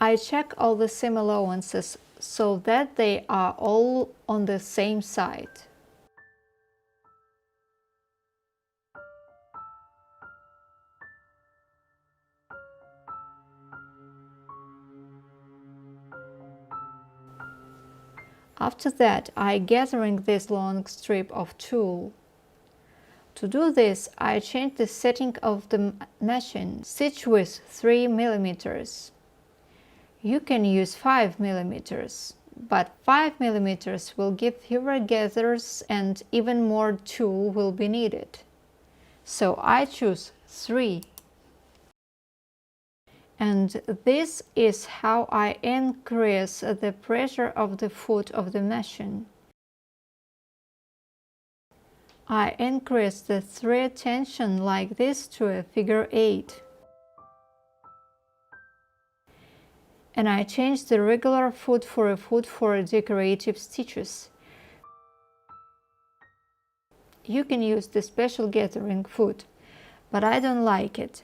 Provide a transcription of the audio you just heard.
I check all the seam allowances so that they are all on the same side. After that, I gathering this long strip of tulle. To do this, I change the setting of the machine. Stitch with 3 mm. You can use 5 mm, but 5 mm will give fewer gathers and even more tulle will be needed. So I choose 3. And this is how I increase the pressure of the foot of the machine. I increase the thread tension like this to a figure 8. And I change the regular foot for decorative stitches. You can use the special gathering foot, but I don't like it.